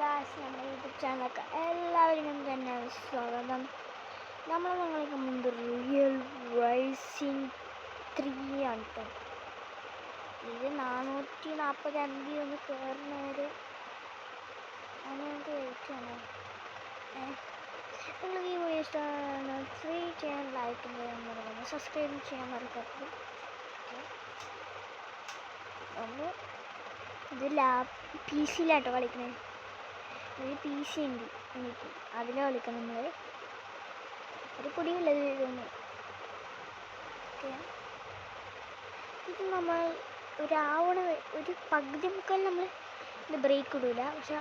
Guys, നമ്മുടെ YouTube ചാനലൊക്കെ എല്ലാവർക്കും തന്നെ സ്വാഗതം. നിങ്ങൾക്ക് മുമ്പ് റിയൽ റൈസിംഗ് 3 ആണ് കേട്ടോ. ഇത് 440 MB ഒന്ന് കയറുന്നവരെ അങ്ങനത്തെ വെയിറ്റ് ആണ്. നിങ്ങൾക്ക് ഈ വീഡിയോ ഇഷ്ടമാണ് 3 ചെയ്യാൻ ലൈക്ക് ചെയ്യാൻ മറക്കുന്നു, സബ്സ്ക്രൈബ് ചെയ്യാൻ മറക്കരുത്. നമ്മൾ ഇത് PC-യിലാട്ടോ കളിക്കുന്നത്. ഒരു PC ഉണ്ട് എനിക്ക്, അതിൽ കളിക്കണം. നമ്മൾ ഒരു പൊടിയുള്ളത് തോന്നുന്നു. ഓക്കെ, ഇത് നമ്മൾ ഒരു പകുതി മുക്കാൽ നമ്മൾ ഇത് ബ്രേക്ക് ഇടില്ല. പക്ഷെ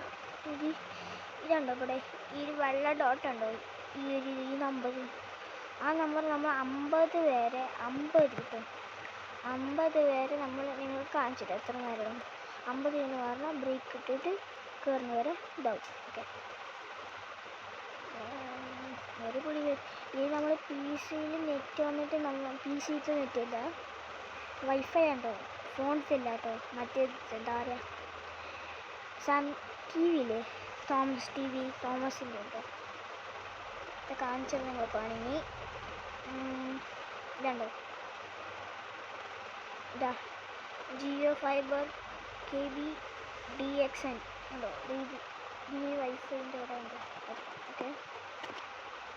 ഇതുണ്ടോ ഇവിടെ ഈ ഒരു വെള്ള ഡോട്ട് ഉണ്ടോ, ഈ നമ്പർ, ആ നമ്പർ നമ്മൾ 50 വരെ 50 കിട്ടും. 50 വരെ നമ്മൾ നിങ്ങൾക്ക് കാണിച്ചിട്ട് എത്ര നേരം 50 എന്ന് പറഞ്ഞാൽ ബ്രേക്ക് ഇട്ടിട്ട് കയറുന്ന വരെ ഇതാവും. ഓക്കെ, ഒരു പൊടി ഇനി നമ്മൾ PC-യിൽ നെറ്റ് വന്നിട്ട് നമ്മൾ PC-ത്തെ നെറ്റ് ഇല്ല, വൈഫൈ ഉണ്ടോ, ഫോൺസില്ല കേട്ടോ. മറ്റേ എന്താ പറയുക, TV-യില്ലേ, തോമസിൻ്റെ ഉണ്ടോ, ഇത് കാണിച്ചത് നിങ്ങൾ കാണുന്നു. ഇതുണ്ടോ, ഇതാ ജിയോ ഫൈബർ KB DXN ഉണ്ടോ, ഈ വൈഫൈൻ്റെ ഇവിടെ ഉണ്ട്. ഓക്കെ,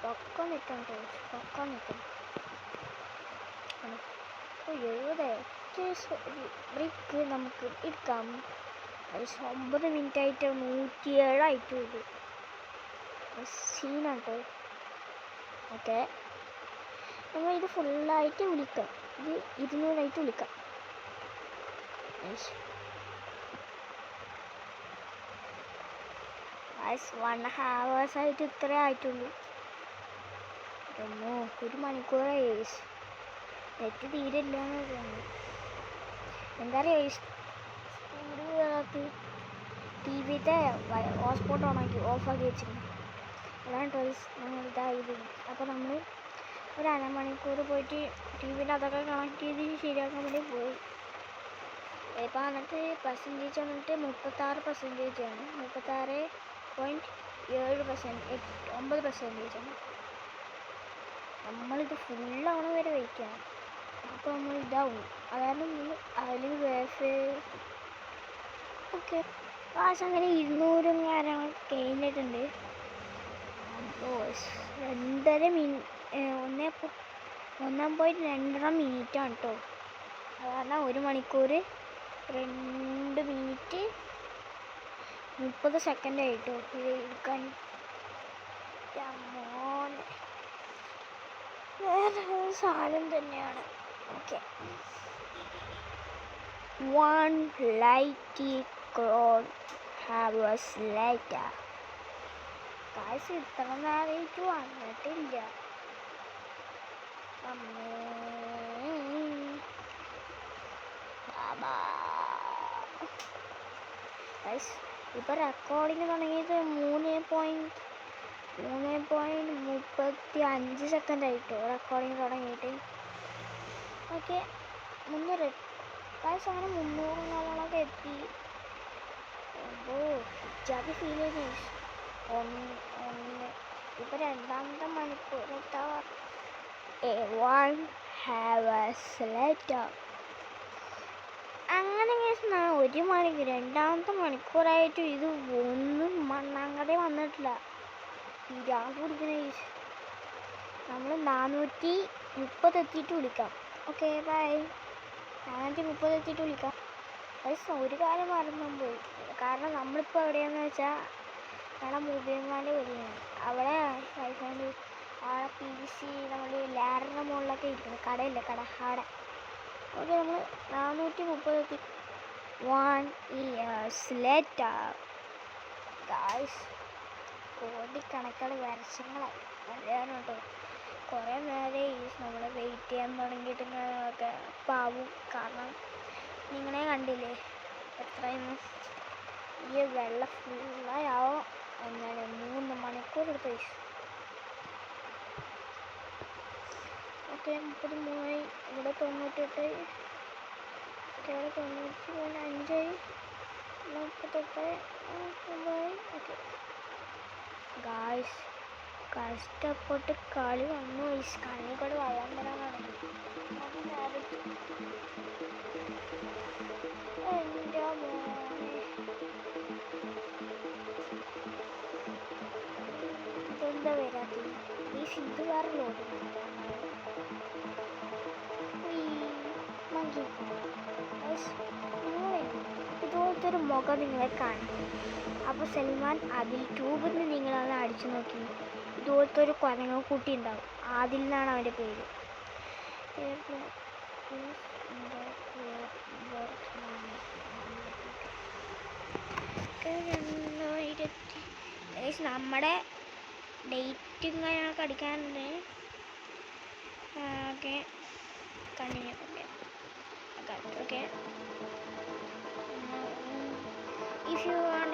പൊക്കം നിൽക്കണ്ടോ, പൊക്കം നിൽക്കണം. 70 ബ്രേക്ക് നമുക്ക് എടുക്കാം. 9 മിനിറ്റ് ആയിട്ട് 107 ആയിട്ടുള്ളൂ. സീനാട്ടോ. ഓക്കെ, നമ്മൾ ഇത് ഫുള്ളായിട്ട് വിളിക്കാം. ഇത് 200 വിളിക്കാം. 1 hours ആയിട്ട് ഇത്രേ ആയിട്ടുള്ളൂ. ഒരു മണിക്കൂറായി. നെറ്റ് തീരില്ല എന്ന് തോന്നുന്നു. എന്താ പറയുക, TV-ത്തെ ഹോട്ട്സ്പോട്ട് ഓഫാക്കി വെച്ചിരുന്നു. അതാണ് ടോയ്സ് നമ്മൾ ഇതായത്. അപ്പോൾ നമ്മൾ ഒരു അരമണിക്കൂർ പോയിട്ട് TV-ൻ്റെ അതൊക്കെ കണക്ട് ചെയ്ത് ശരിയാക്കാൻ വേണ്ടി പോയി. ഇപ്പം വന്നിട്ട് പെർസെൻറ്റേജ് വന്നിട്ട് 36% ആണ്. 36.7%, 9% നമ്മളിത് ഫുള്ളാവണ വരെ വെയിറ്റ് ചെയ്യണം. അപ്പോൾ നമ്മൾ ഇതാവും. അതായത് അതിൽ വൈഫൈ. ഓക്കെ, കാശ് അങ്ങനെ 200 കാര്യങ്ങൾ കഴിഞ്ഞിട്ടുണ്ട്. അപ്പോൾ 1.2 മിനിറ്റാണ് കേട്ടോ. കാരണം 1 മണിക്കൂർ 2 മിനിറ്റ് 30 സെക്കൻഡ് ആയിട്ടോ ഇത് എടുക്കാൻ. മോനെ വേറെ സാധനം തന്നെയാണ്. Okay, 1 light crowd hours later. കാശ് ഇത്ര നേരമായിട്ട് വന്നിട്ടില്ല. ഇപ്പൊ റെക്കോർഡിങ് തുടങ്ങിയത് 3.35 സെക്കൻഡ് ആയിട്ടോ റെക്കോർഡിങ് തുടങ്ങിയിട്ട്. ഓക്കെ, 300 അങ്ങനെ 300 നമ്മളൊക്കെ എത്തി. ജാതി ഫീൽ ചെയ്തു. ഇപ്പൊ 2ാമത്തെ മണിക്കൂർ 1 hours later. അങ്ങനെ 1 മണിക്കൂർ 2ാമത്തെ മണിക്കൂറായിട്ട് ഇത് ഒന്നും മണ്ണാങ്കടെ വന്നിട്ടില്ല. പിരാന്ത് പിടിക്കണ. നമ്മൾ 430 എത്തിയിട്ട് വിളിക്കാം. Okay, by. 430 എത്തിയിട്ട് വിളിക്കാം. ഒരു കാര്യം മറന്നു പോയി. കാരണം നമ്മളിപ്പോൾ എവിടെയാണെന്ന് വെച്ചാൽ നമ്മുടെ മുബിയന്മാരുടെ വീടിയാണ്. അവിടെ വൈഫൈ അവിടെ PC നമ്മൾ ലാറിൻ്റെ മുകളിലൊക്കെ ഇരിക്കുന്നു. കടയില്ലേ, കട അവിടെ. ഓക്കെ, നമ്മൾ 430 എത്തി. 1 years later. ഗായ്സ്, കോടിക്കണക്കിന് വർഷങ്ങളായി അറിയാനുണ്ടോ. കുറേ നേരം നമ്മൾ വെയിറ്റ് ചെയ്യാൻ തുടങ്ങിയിട്ട് ഇങ്ങനെയൊക്കെ പാവും. കാരണം നിങ്ങളെ കണ്ടില്ലേ എത്രയെന്ന്. ഈ വെള്ളം ഫുള്ളായാവും. എന്നാലും 3 മണിക്കൂർ എടുത്തു. ഓക്കെ, 33 ഇവിടെ 98, ഇവിടെ 90.5. ഓക്കെ ഗായ്സ്, കഷ്ടപ്പെട്ട് കളി വന്നു. കണ്ണി കൂടെ വെള്ളം വരാനാണ്. എൻ്റെ മോനെ, ഇതെന്താ വരാത്തത്? ഇത് വേറെ ലോഡിങ് മങ്കി. ഇതുപോലത്തെ ഒരു മുഖം നിങ്ങളെ കാണിക്കും. അപ്പോൾ സൽമാൻ അതിൽ ട്യൂബിൽ നിന്ന് നിങ്ങളത് അടിച്ചു നോക്കി. ഇതുപോലത്തെ ഒരു കുരങ്ങ കുട്ടി ഉണ്ടാവും. അതിൽ നിന്നാണ് അവൻ്റെ പേര്. നമ്മുടെ ഡേറ്റ് ഇങ്ങനെ കടിക്കാനുണ്ട്. Okay continue. Okay if you want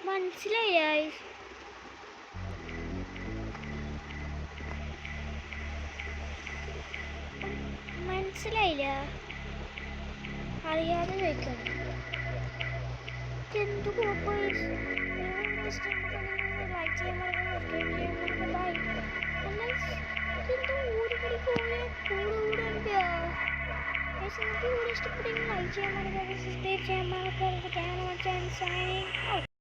മനസ്സിലായി? മനസ്സിലായില്ല, അറിയാതെ ചോദിക്കണം. എന്ത് കുഴപ്പം? ലൈക്ക് ചെയ്യാൻ മറക്കണ്ട, സബ്സ്ക്രൈബ് ചെയ്യാൻ മറക്കണ്ട. ബൈ. ഇതെന്താ ഒരു പടി പോലെ കൂടെ നിങ്ങൾക്ക് വീഡിയോ ഇഷ്ടപ്പെട്ടെങ്കിൽ ലൈക്ക് ചെയ്യാൻ മറക്കരുത്, സബ്സ്ക്രൈബ് ചെയ്യാൻ മറക്കരുത്.